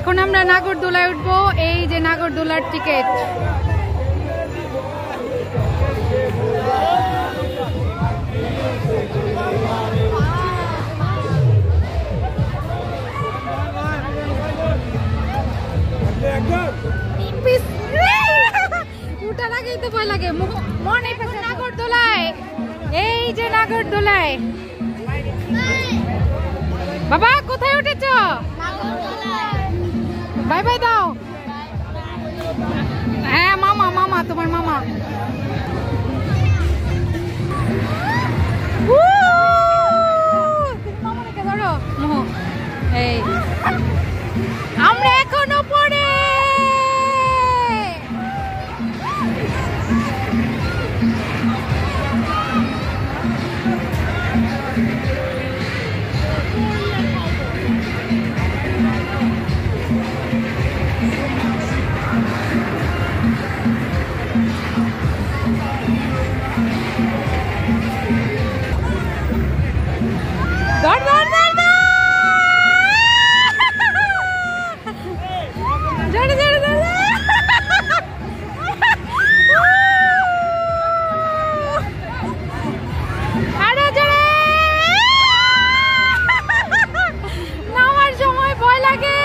এখন আমরা নাগরদোলায় উঠবো। এই যে নাগরদোলার টিকিট। উঠার আগেই তো ভয় লাগে। মনে নাগরদোলায়, এই যে নাগরদোলায়। বাবা কোথায় উঠেছ? বাই বাই দাও। হ্যাঁ মামা, মামা তোমার মামা। ধরো এই আমরা এখনো পড়ে। নামার সময় ভয় লাগে।